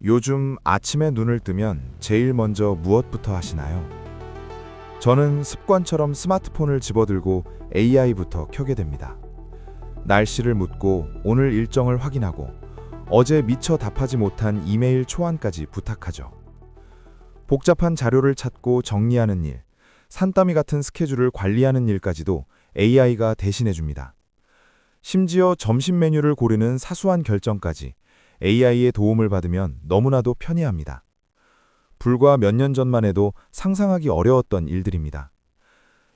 요즘 아침에 눈을 뜨면 제일 먼저 무엇부터 하시나요? 저는 습관처럼 스마트폰을 집어들고 AI부터 켜게 됩니다. 날씨를 묻고 오늘 일정을 확인하고 어제 미처 답하지 못한 이메일 초안까지 부탁하죠. 복잡한 자료를 찾고 정리하는 일, 산더미 같은 스케줄을 관리하는 일까지도 AI가 대신해 줍니다. 심지어 점심 메뉴를 고르는 사소한 결정까지 AI의 도움을 받으면 너무나도 편리합니다. 불과 몇 년 전만 해도 상상하기 어려웠던 일들입니다.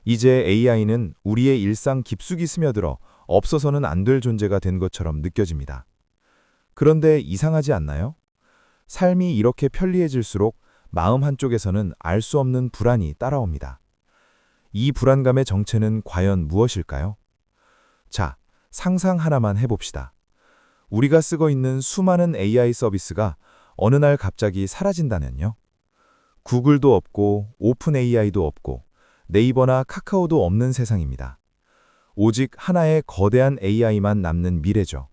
이제 AI는 우리의 일상 깊숙이 스며들어 없어서는 안 될 존재가 된 것처럼 느껴집니다. 그런데 이상하지 않나요? 삶이 이렇게 편리해질수록 마음 한쪽에서는 알 수 없는 불안이 따라옵니다. 이 불안감의 정체는 과연 무엇일까요? 자, 상상 하나만 해봅시다. 우리가 쓰고 있는 수많은 AI 서비스가 어느 날 갑자기 사라진다면요? 구글도 없고 오픈 AI도 없고 네이버나 카카오도 없는 세상입니다. 오직 하나의 거대한 AI만 남는 미래죠.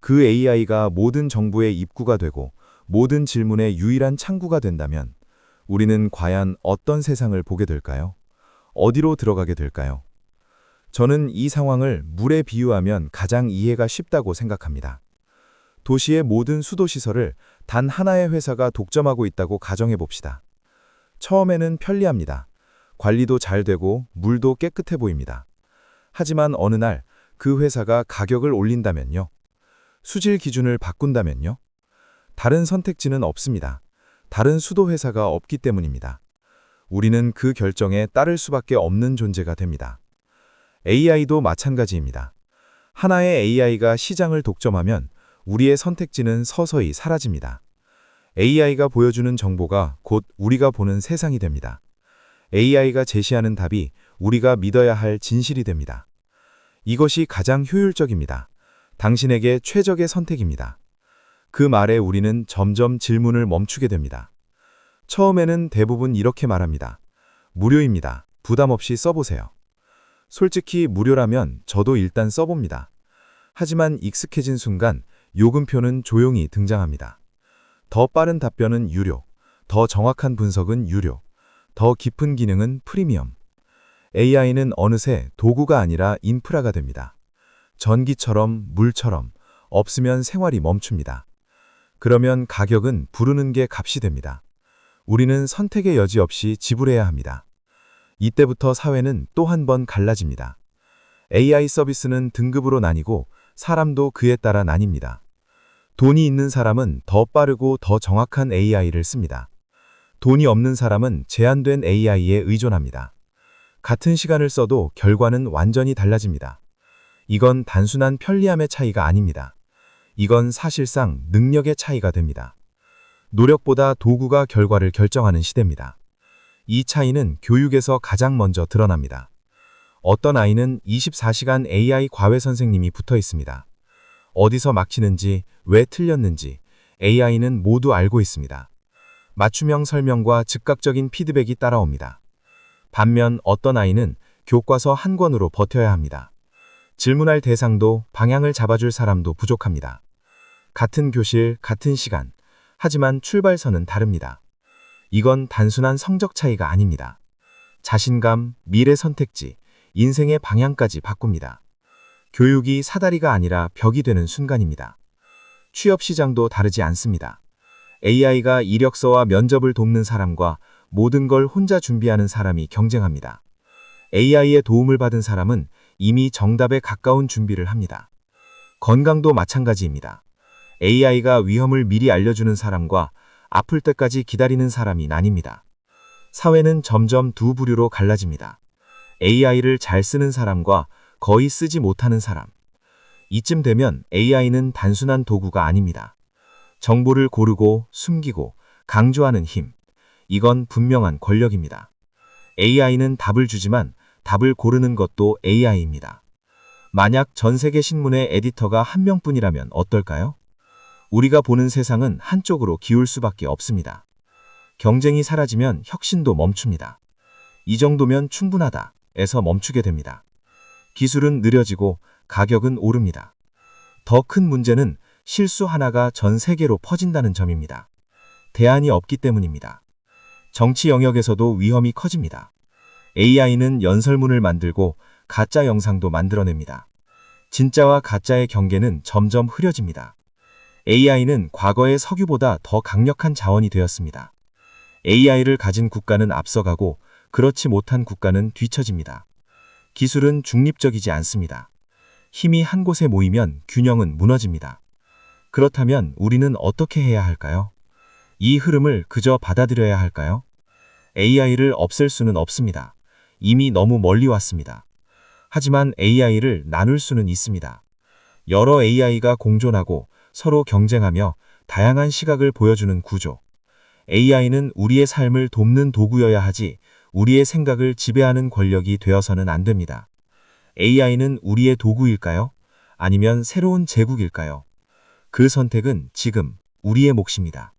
그 AI가 모든 정보의 입구가 되고 모든 질문의 유일한 창구가 된다면 우리는 과연 어떤 세상을 보게 될까요? 어디로 들어가게 될까요? 저는 이 상황을 물에 비유하면 가장 이해가 쉽다고 생각합니다. 도시의 모든 수도시설을 단 하나의 회사가 독점하고 있다고 가정해 봅시다. 처음에는 편리합니다. 관리도 잘 되고 물도 깨끗해 보입니다. 하지만 어느 날 그 회사가 가격을 올린다면요? 수질 기준을 바꾼다면요? 다른 선택지는 없습니다. 다른 수도 회사가 없기 때문입니다. 우리는 그 결정에 따를 수밖에 없는 존재가 됩니다. AI도 마찬가지입니다. 하나의 AI가 시장을 독점하면 우리의 선택지는 서서히 사라집니다. AI가 보여주는 정보가 곧 우리가 보는 세상이 됩니다. AI가 제시하는 답이 우리가 믿어야 할 진실이 됩니다. 이것이 가장 효율적입니다. 당신에게 최적의 선택입니다. 그 말에 우리는 점점 질문을 멈추게 됩니다. 처음에는 대부분 이렇게 말합니다. 무료입니다. 부담 없이 써보세요. 솔직히 무료라면 저도 일단 써봅니다. 하지만 익숙해진 순간 요금표는 조용히 등장합니다. 더 빠른 답변은 유료, 더 정확한 분석은 유료, 더 깊은 기능은 프리미엄. AI는 어느새 도구가 아니라 인프라가 됩니다. 전기처럼 물처럼 없으면 생활이 멈춥니다. 그러면 가격은 부르는 게 값이 됩니다. 우리는 선택의 여지 없이 지불해야 합니다. 이때부터 사회는 또 한 번 갈라집니다. AI 서비스는 등급으로 나뉘고 사람도 그에 따라 나뉩니다. 돈이 있는 사람은 더 빠르고 더 정확한 AI를 씁니다. 돈이 없는 사람은 제한된 AI에 의존합니다. 같은 시간을 써도 결과는 완전히 달라집니다. 이건 단순한 편리함의 차이가 아닙니다. 이건 사실상 능력의 차이가 됩니다. 노력보다 도구가 결과를 결정하는 시대입니다. 이 차이는 교육에서 가장 먼저 드러납니다. 어떤 아이는 24시간 AI 과외 선생님이 붙어 있습니다. 어디서 막히는지, 왜 틀렸는지 AI는 모두 알고 있습니다. 맞춤형 설명과 즉각적인 피드백이 따라옵니다. 반면 어떤 아이는 교과서 한 권으로 버텨야 합니다. 질문할 대상도 방향을 잡아줄 사람도 부족합니다. 같은 교실, 같은 시간, 하지만 출발선은 다릅니다. 이건 단순한 성적 차이가 아닙니다. 자신감, 미래 선택지, 인생의 방향까지 바꿉니다. 교육이 사다리가 아니라 벽이 되는 순간입니다. 취업 시장도 다르지 않습니다. AI가 이력서와 면접을 돕는 사람과 모든 걸 혼자 준비하는 사람이 경쟁합니다. AI의 도움을 받은 사람은 이미 정답에 가까운 준비를 합니다. 건강도 마찬가지입니다. AI가 위험을 미리 알려주는 사람과 아플 때까지 기다리는 사람이 나뉩니다. 사회는 점점 두 부류로 갈라집니다. AI를 잘 쓰는 사람과 거의 쓰지 못하는 사람. 이쯤 되면 AI는 단순한 도구가 아닙니다. 정보를 고르고 숨기고 강조하는 힘. 이건 분명한 권력입니다. AI는 답을 주지만 답을 고르는 것도 AI입니다. 만약 전 세계 신문의 에디터가 한 명뿐이라면 어떨까요? 우리가 보는 세상은 한쪽으로 기울 수밖에 없습니다. 경쟁이 사라지면 혁신도 멈춥니다. 이 정도면 충분하다 에서 멈추게 됩니다. 기술은 느려지고 가격은 오릅니다. 더 큰 문제는 실수 하나가 전 세계로 퍼진다는 점입니다. 대안이 없기 때문입니다. 정치 영역에서도 위험이 커집니다. AI는 연설문을 만들고 가짜 영상도 만들어냅니다. 진짜와 가짜의 경계는 점점 흐려집니다. AI는 과거의 석유보다 더 강력한 자원이 되었습니다. AI를 가진 국가는 앞서가고 그렇지 못한 국가는 뒤처집니다. 기술은 중립적이지 않습니다. 힘이 한 곳에 모이면 균형은 무너집니다. 그렇다면 우리는 어떻게 해야 할까요? 이 흐름을 그저 받아들여야 할까요? AI를 없앨 수는 없습니다. 이미 너무 멀리 왔습니다. 하지만 AI를 나눌 수는 있습니다. 여러 AI가 공존하고 서로 경쟁하며 다양한 시각을 보여주는 구조. AI는 우리의 삶을 돕는 도구여야 하지 우리의 생각을 지배하는 권력이 되어서는 안 됩니다. AI는 우리의 도구일까요? 아니면 새로운 제국일까요? 그 선택은 지금 우리의 몫입니다.